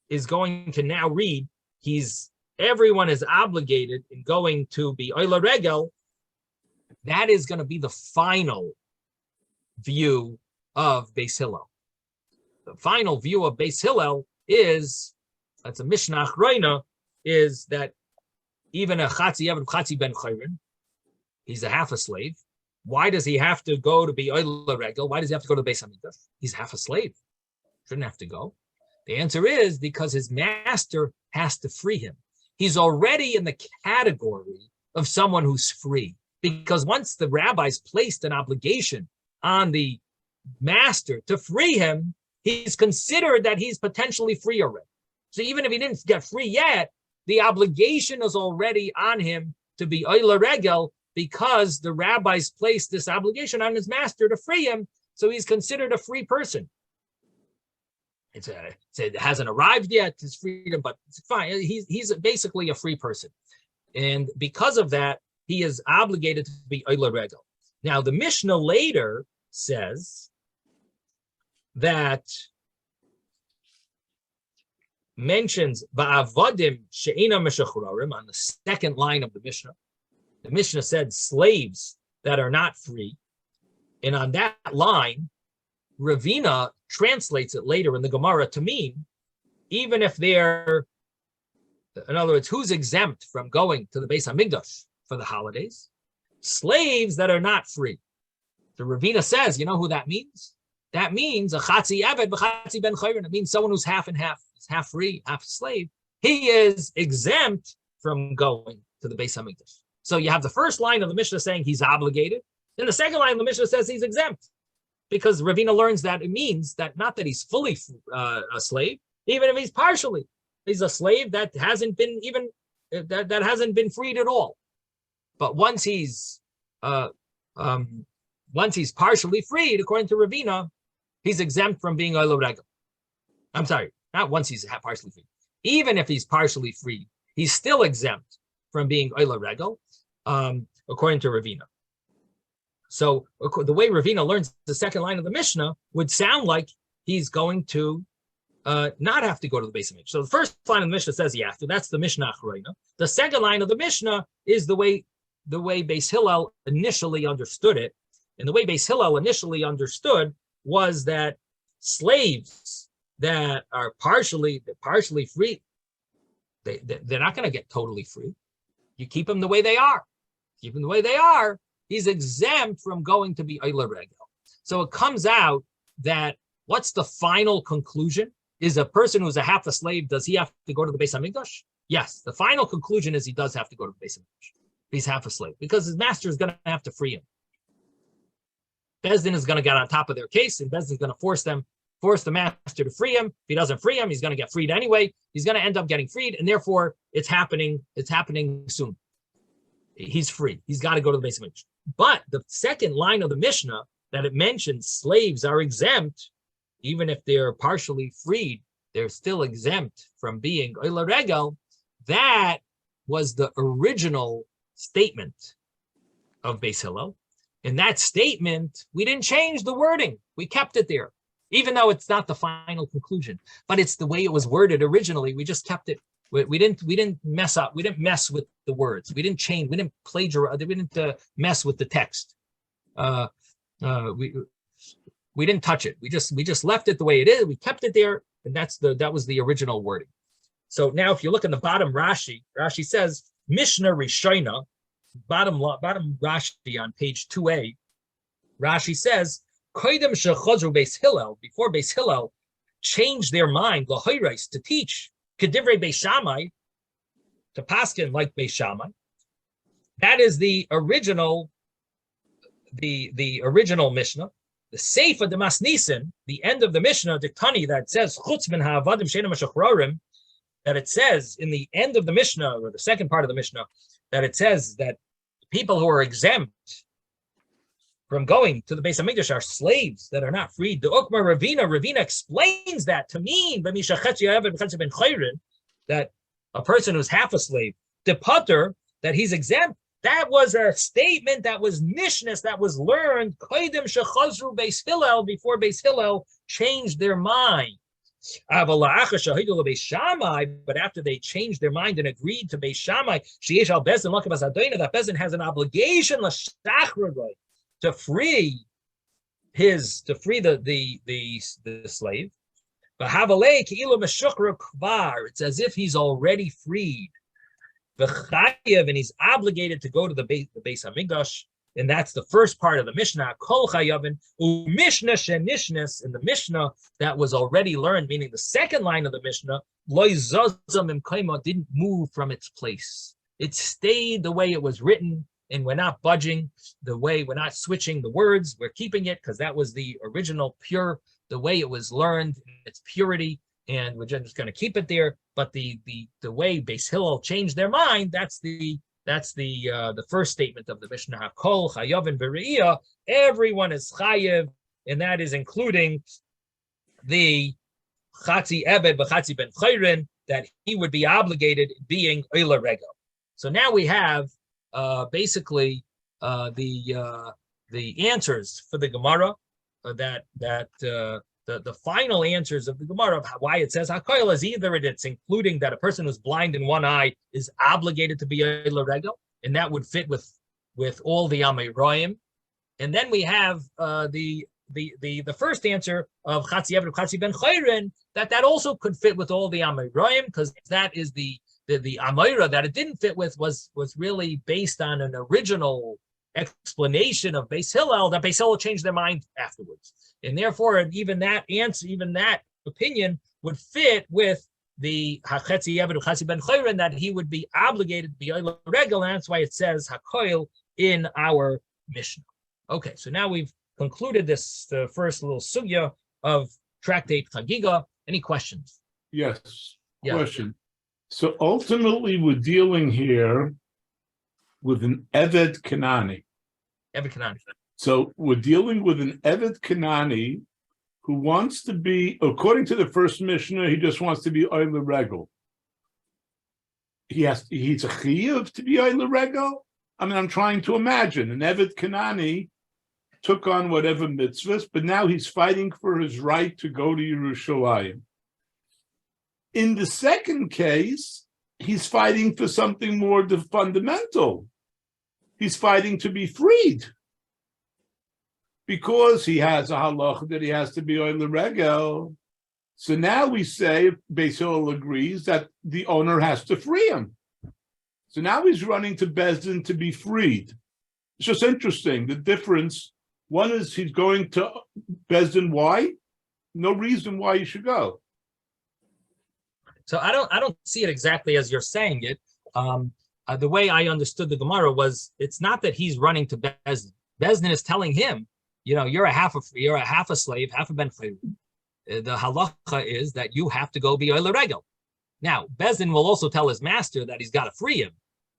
is going to now read, everyone is obligated in going to be oila regel That is going to be the final view of Beis Hillel. The final view of Beis Hillel is, that's a Mishnah Achroina, is that even a Chatzi Eved Chatzi Ben Chayrin, he's a half a slave. Why does he have to go to be Oila Regel? Why does he have to go to the Beis Hamikdash? He's half a slave. Shouldn't have to go. The answer is because his master has to free him. He's already in the category of someone who's free. Because once the rabbis placed an obligation on the master to free him, he's considered that he's potentially free already. So even if he didn't get free yet, the obligation is already on him to be Oila Regel because the rabbis placed this obligation on his master to free him. So he's considered a free person. It hasn't arrived yet, his freedom, but it's fine. He's basically a free person. And because of that, he is obligated to be Oila Regel. Now, the Mishnah later says that mentions Ba'avadim she'ina meshachurarim on the second line of the Mishnah. The Mishnah said slaves that are not free. And on that line, Ravina translates it later in the Gemara to mean, even if they're, in other words, who's exempt from going to the Beis Hamikdash for the holidays? Slaves that are not free. The Ravina says, you know who that means? That means a Chatzi Eved v'Chatzi Ben Chayrin. It means someone who's half and half. He's half free, half slave. He is exempt from going to the Beis Hamikdash. So you have the first line of the Mishnah saying he's obligated. Then the second line of the Mishnah says he's exempt. Because Ravina learns that it means that not that he's fully a slave, even if he's partially. He's a slave that hasn't been even, that hasn't been freed at all. But once he's partially freed, according to Ravina, he's exempt from being Oila Regel. I'm sorry, not once he's partially freed. Even if he's partially freed, he's still exempt from being Oila Regel, according to Ravina. So the way Ravina learns the second line of the Mishnah would sound like he's going to not have to go to the Beis Hamikdash. So the first line of the Mishnah says he has to. That's the Mishnah Achroina. The second line of the Mishnah is the way Beis Hillel initially understood it. And the way Beis Hillel initially understood was that slaves that are partially free, they're not going to get totally free. You keep them the way they are. Keep them the way they are. He's exempt from going to be Oila Regel. So it comes out that what's the final conclusion? Is a person who's a half a slave, does he have to go to the Beis Hamikdash? Yes. The final conclusion is he does have to go to the Beis Hamikdash. He's half a slave because his master is going to have to free him. Bezdin is going to get on top of their case, and Bezdin is going to force the master to free him. If he doesn't free him, he's going to get freed anyway. He's going to end up getting freed, and therefore it's happening soon. He's free. He's got to go to the Beis Hamikdash. But the second line of the Mishnah that it mentions slaves are exempt, even if they're partially freed, they're still exempt from being Oila Regel. That was the original statement of Beis Hillel. In that statement, we didn't change the wording. We kept it there, even though it's not the final conclusion. But it's the way it was worded originally. We just kept it. We didn't mess up. We didn't mess with the words. We didn't change. We didn't plagiarize. We didn't mess with the text. We didn't touch it. We just left it the way it is. We kept it there, and that was the original wording. So now, if you look in the bottom Rashi says Mishnah Rishona, bottom Rashi on page 2a. Rashi says Koydem shechazru Beis Hillel, before Beis Hillel changed their mind lahoyrais to teach. Kedivrei Beis Shammai, to paskin like Beis Shammai. That is the original Mishnah. The Seifa de Masnisin, the end of the Mishnah, the Tani that says Chutz min ha'avadim she'eina meshachrorim, that it says in the end of the Mishnah, or the second part of the Mishnah, that it says that people who are exempt from going to the Beis Hamikdash are slaves that are not freed. The Ukma Ravina explains that to mean that a person who's half a slave, the putter, that he's exempt. That was a statement that was mishness, that was learned Koydem shechazru Beis Hillel, before Beis Hillel changed their mind But after they changed their mind and agreed to Beis Shammai, that Bezin has an obligation to free the slave. It's as if he's already freed. And he's obligated to go to the Beis Hamikdash. And that's the first part of the Mishnah. Kol chayavin u'mishnah shenishnes, in the Mishnah that was already learned, meaning the second line of the Mishnah, loy zazam imkaima, didn't move from its place. It stayed the way it was written, and we're not budging the way, we're not switching the words. We're keeping it because that was the original pure, the way it was learned, its purity, and we're just going to keep it there. But the way Beis Hillel changed their mind, that's the first statement of the Mishnah. Hakol chayavin v're'iyah, everyone is chayev, and that is including the chatzi ebed v'chatzi ben chayrin, that he would be obligated being oila rego. So now we have basically the answers for the Gemara, the final answers of the Gemara of why it says hakoil is either it's including that a person who's blind in one eye is obligated to be a regel, and that would fit with all the Amayroim. And then we have the first answer of Chatzi Eved Chatzi Ben Chayrin, that also could fit with all the Amayroim, because that is the Amayra that it didn't fit with was really based on an original explanation of Beis Hillel, that Beis Hillel changed their mind afterwards. And therefore, even that answer, even that opinion would fit with the Hachetzi Eved Chatzi Ben Chayrin, that he would be obligated to be Oila Regel, and that's why it says Hakoil in our Mishnah. Okay, so now we've concluded this first little sugya of Tractate Chagiga. Any questions? Yes. Yeah. Question. So ultimately, we're dealing here with an Eved Kanani. Eved Kanani. So we're dealing with an Eved Kanani who wants to be, according to the first Mishnah, he just wants to be Oila Regel. He's a chiyuv to be Oila Regel? I mean, I'm trying to imagine. An Eved Kanani took on whatever mitzvahs, but now he's fighting for his right to go to Yerushalayim. In the second case, he's fighting for something more fundamental. He's fighting to be freed, because he has a halach that he has to be Oila Regel. So now we say, Beis Hillel agrees that the owner has to free him. So now he's running to Bezdin to be freed. It's just interesting, the difference. One is he's going to Bezdin. Why? No reason why he should go. So I don't see it exactly as you're saying it. The way I understood the Gemara was, it's not that he's running to Bezdin. Bezdin is telling him, you're a half a slave, half a ben chayv. The halacha is that you have to go be Oila Regel. Now, Bezdin will also tell his master that he's got to free him,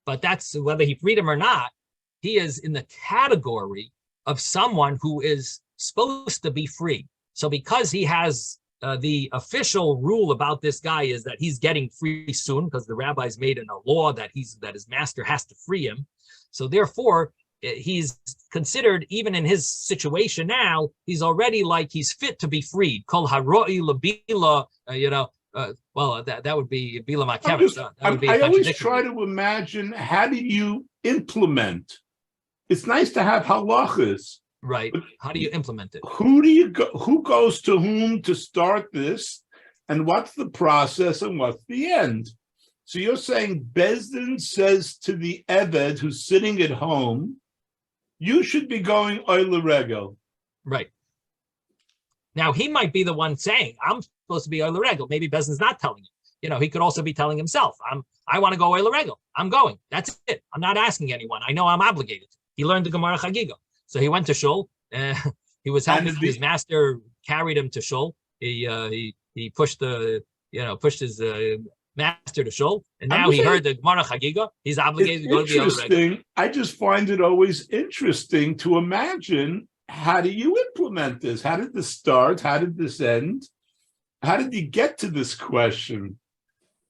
but that's whether he freed him or not. He is in the category of someone who is supposed to be free. So because he has the official rule about this guy is that he's getting free soon, because the rabbis made a law that his master has to free him. So therefore, he's considered, even in his situation now, he's already like he's fit to be freed. Kol haroi labila, well, that would be bila makevet. I always try to imagine, how do you implement? It's nice to have halachas, right? How do you implement it? Who goes to whom to start this, and what's the process and what's the end? So you're saying Bezdin says to the Eved who's sitting at home, you should be going Oila Regel. Right. Now, he might be the one saying, I'm supposed to be Oila Regel. Maybe Bezdin's not telling him. He could also be telling himself, I want to go Oila Regel. I'm going. That's it. I'm not asking anyone. I know I'm obligated. He learned the Gemara Chagiga. So he went to Shul. He was helping. His master carried him to Shul. He pushed his master to Shul, and now he heard the Gemara Chagiga. He's obligated to go to the Oila Regel. I just find it always interesting to imagine, how do you implement this? How did this start? How did this end? How did you get to this question?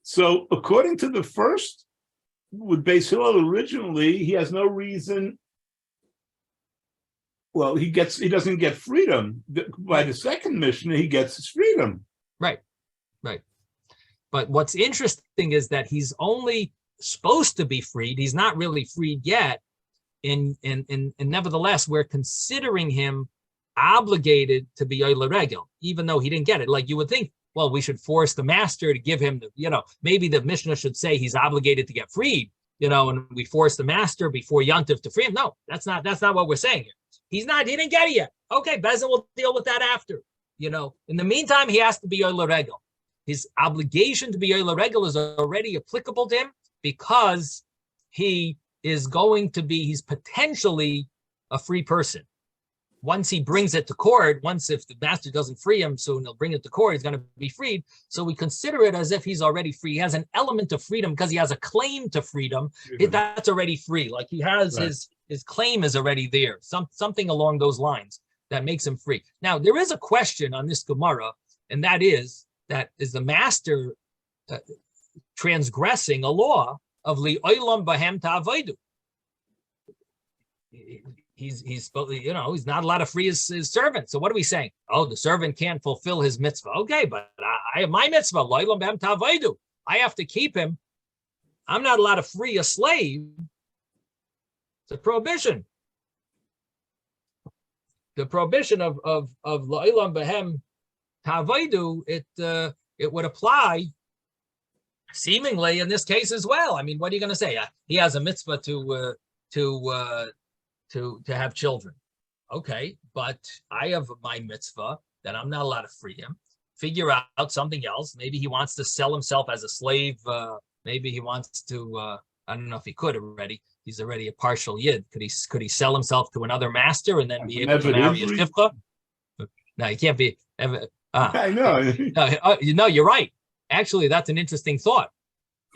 So according to the first, with Beis Hillel originally, he has no reason. Well, he doesn't get freedom. By the second Mishnah, he gets his freedom. Right. But what's interesting is that he's only supposed to be freed. He's not really freed yet. And nevertheless, we're considering him obligated to be Oila Regel, even though he didn't get it. Like you would think, well, we should force the master to give him, maybe the Mishnah should say he's obligated to get freed, and we force the master before Yontif to free him. No, that's not what we're saying here. He didn't get it yet. Okay, Bezin will deal with that after. In the meantime, he has to be Oila Regel. His obligation to be Oila Regel is already applicable to him because he's potentially a free person. Once he brings it to court, if the master doesn't free him, soon he'll bring it to court, he's going to be freed. So we consider it as if he's already free. He has an element of freedom because he has a claim to freedom. That's already free. Like he has his claim is already there. Something along those lines that makes him free. Now, there is a question on this Gemara, and that is the master transgressing a law of li'olam bahem ta'avodu. He's not allowed to free his servant. So what are we saying? Oh, the servant can't fulfill his mitzvah. Okay, but I have my mitzvah. I have to keep him. I'm not allowed to free a slave. It's a prohibition. The prohibition of la'ilam behem ta'avodu, it would apply seemingly in this case as well. I mean, what are you going to say? He has a mitzvah to have children. Okay, but I have my mitzvah that I'm not allowed to free him. Figure out something else. Maybe he wants to sell himself as a slave. Maybe he wants to, I don't know if he could already. He's already a partial yid. Could he sell himself to another master and then be able to marry a shivcha? No, he can't be. I know. No, you're right. Actually, that's an interesting thought.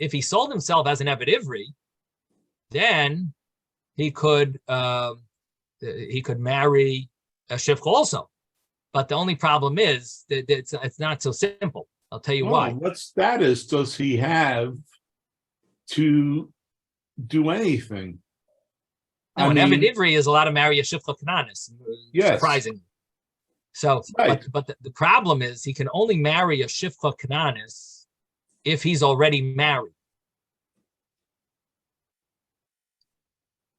If he sold himself as an Eved Ivri, then he could marry a shivcha also. But the only problem is that it's not so simple. I'll tell you why. What status does he have to do anything? An Eved Ivri is allowed to marry a shivcha kananis. Yes. Surprisingly. So, right. but the problem is he can only marry a shivcha kananis if he's already married.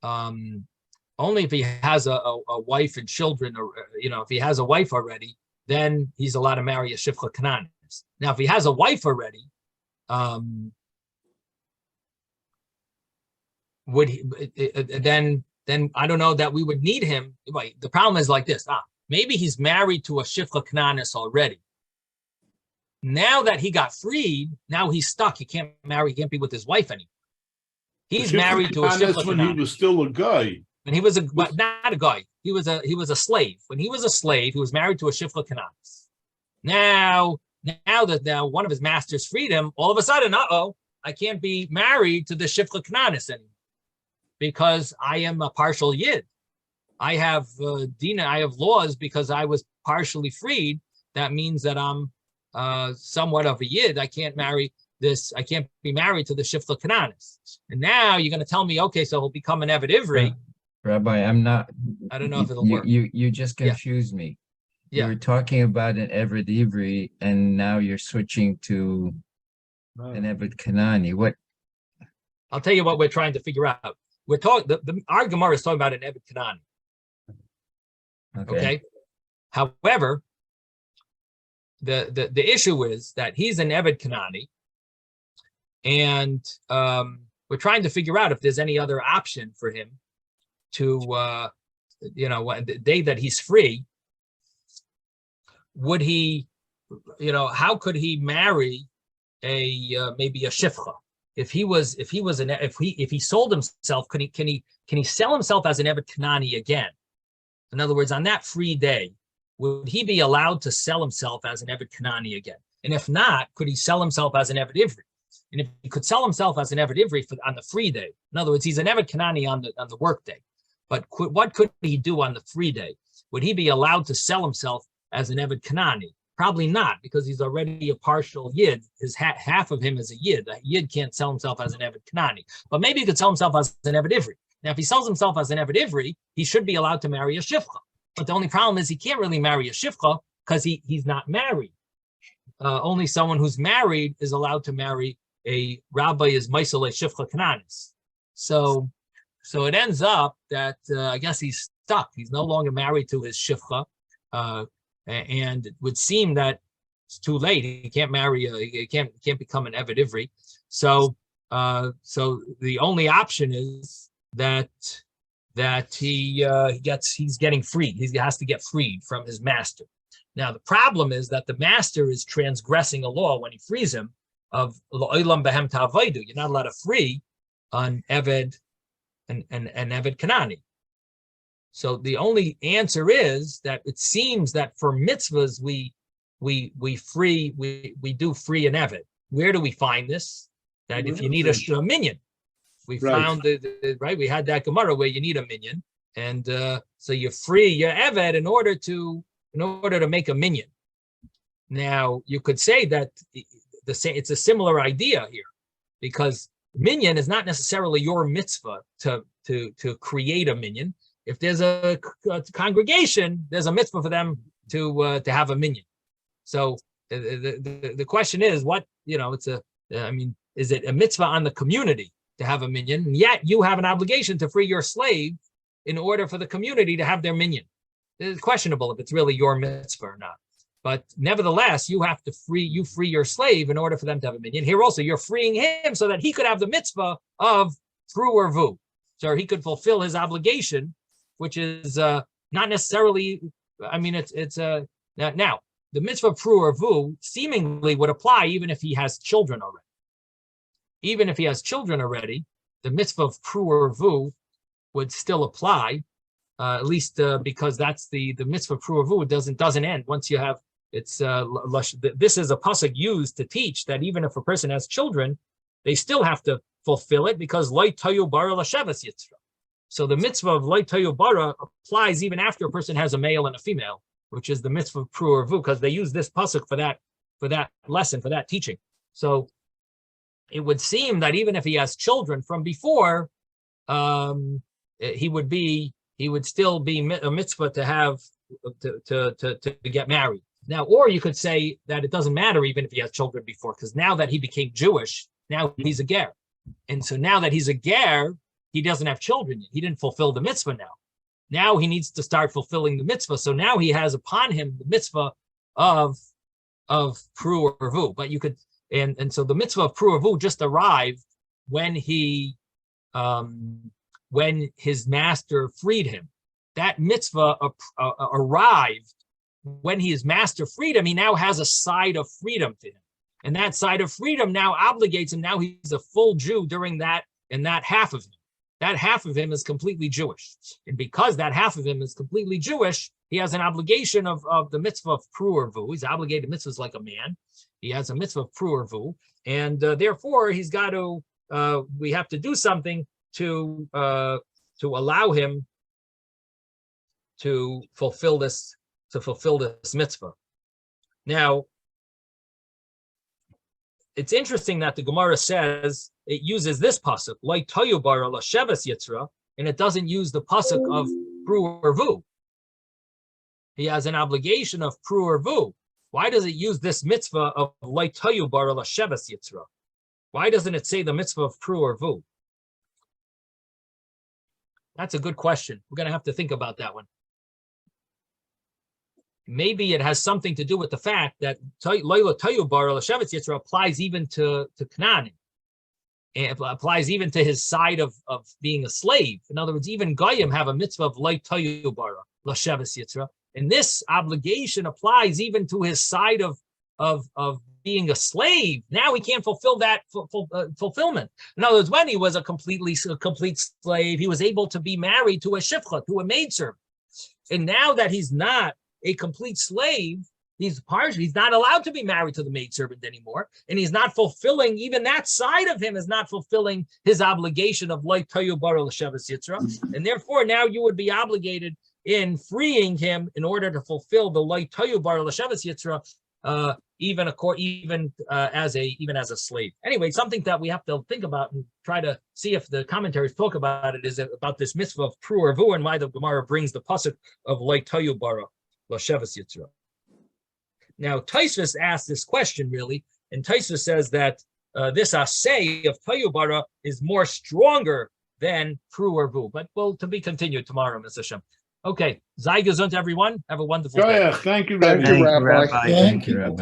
Only if he has a wife and children, or if he has a wife already, then he's allowed to marry a shivcha kananis. Now, if he has a wife already, would he? Then I don't know that we would need him. Right. The problem is like this. Maybe he's married to a shivcha kananis already. Now that he got freed, now he's stuck. He can't marry. He can't be with his wife anymore. He's married to a shivcha kananis. When he was still a guy. When he was not a guy. He was a slave. When he was a slave, he was married to a shivcha kananis. Now that one of his masters freed him, all of a sudden, I can't be married to the shivcha kananis anymore because I am a partial yid. I have I have laws because I was partially freed. That means that I'm somewhat of a yid. I can't marry this. I can't be married to the shivcha kananis. And now you're going to tell me, okay, so he'll become an Eved Ivri. Rabbi, I'm not. I don't know if it'll work. You just confused me. Yeah. You were talking about an Eved Ivri, and now you're switching to an Eved Kanani. What? I'll tell you what we're trying to figure out. We're talking. Our Gemara is talking about an Eved Kanani. Okay. However, the issue is that he's an Eved Kanani, and we're trying to figure out if there's any other option for him to, the day that he's free, would he, how could he marry maybe a shivcha? If he sold himself, can he sell himself as an Eved Kanani again? In other words, on that free day, would he be allowed to sell himself as an Eved Kanani again? And if not, could he sell himself as an Eved Ivri? And if he could sell himself as an Eved Ivri on the free day, in other words, he's an Eved Kanani on the work day, but what could he do on the free day? Would he be allowed to sell himself as an Eved Kanani? Probably not, because he's already a partial yid. His half of him is a yid. A yid can't sell himself as an Eved Kanani, but maybe he could sell himself as an Eved Ivri. Now, if he sells himself as an Eved Ivri, he should be allowed to marry a shivcha. But the only problem is he can't really marry a shivcha because he's not married. only someone who's married is allowed to marry a rabbi is Maisele Shifcha Kananis. So it ends up that I guess he's stuck. He's no longer married to his Shifcha, and it would seem that it's too late. He can't marry. He can't become an Eved Ivri. So the only option is that he's getting freed. He has to get freed from his master. Now the problem is that the master is transgressing a law when he frees him of Lo'olam Behem Ta'avaidu. You're not allowed to free an Eved and Eved Kanani. So the only answer is that it seems that for mitzvahs we do free an Eved. Where do we find this? That if you need a minion, we found right. We had that Gemara where you need a minion, and so you free your Eved in order to make a minion. Now you could say that it's a similar idea here, because minion is not necessarily your mitzvah to create a minion. If there's a congregation, there's a mitzvah for them to have a minion. So the question is, is it a mitzvah on the community to have a minion? And yet you have an obligation to free your slave in order for the community to have their minion. It's questionable if it's really your mitzvah or not. But nevertheless, you have to free your slave in order for them to have a minion. Here also, you're freeing him so that he could have the mitzvah of pru or vu. So he could fulfill his obligation, which is not necessarily, now, the mitzvah of pru or vu seemingly would apply even if he has children already. Even if he has children already, the mitzvah of pru or vu would still apply, at least because that's the mitzvah of pru or vu doesn't end once you have. This is a pasuk used to teach that even if a person has children, they still have to fulfill it because lo tayu bara l'shavas yitzra. So the mitzvah of lo tayu bara applies even after a person has a male and a female, which is the mitzvah of pru or vu, because they use this pasuk for that lesson, for that teaching. So it would seem that even if he has children from before, he would still be a mitzvah to have to get married. Now, or you could say that it doesn't matter even if he has children before, because now that he became Jewish, now he's a ger. And so now that he's a ger, he doesn't have children yet. He didn't fulfill the mitzvah now. Now he needs to start fulfilling the mitzvah. So now he has upon him the mitzvah of pru or vu. But you could, and so the mitzvah of pru or vu just arrived when his master freed him. That mitzvah arrived when his master freed him. He now has a side of freedom to him. And that side of freedom now obligates him. Now he's a full Jew during that, and that half of him. That half of him is completely Jewish. And because that half of him is completely Jewish, he has an obligation of the mitzvah of pru or vu. He's obligated mitzvahs like a man. He has a mitzvah of pru or vu. And therefore, he's got to, we have to do something to allow him to fulfill this mitzvah. Now, it's interesting that the Gemara says it uses this pasuk, "Lo tayu bara l'shavas yitzra," and it doesn't use the pasuk of pru or vu. He has an obligation of pru or vu. Why does it use this mitzvah of "Lo tayu bara l'shavas yitzra"? Why doesn't it say the mitzvah of pru or vu? That's a good question. We're going to have to think about that one. Maybe it has something to do with the fact that Loila Tayu Bar L'Shavitz Yitzra applies even to Canaan. It applies even to his side of being a slave. In other words, even Goyim have a mitzvah of Loila Tayu Bar L'Shavitz Yitzra. And this obligation applies even to his side of being a slave. Now he can't fulfill that fulfillment. In other words, when he was a complete slave, he was able to be married to a shifcha, to a maidservant. And now that he's not a complete slave, he's not allowed to be married to the maidservant anymore, and he's not fulfilling, even that side of him is not fulfilling his obligation of lo tayu bara l'shavas yitzra, and therefore now you would be obligated in freeing him in order to fulfill the lo tayu bara l'shavas yitzra, even as a slave. Anyway, something that we have to think about and try to see if the commentaries talk about it is about this mitzvah of pru or vu and why the Gemara brings the pasuk of lo tayu bara l'shavas yitzra. Now, Taisvis asked this question, really, and Taisvis says that this assay of Tayubara is more stronger than Pru or Vu. But to be continued tomorrow, Mr. Hashem. Okay, Sei gesund, everyone. Have a wonderful day. Thank you, Thank Rabbi. you, Rabbi. Rabbi. Thank you.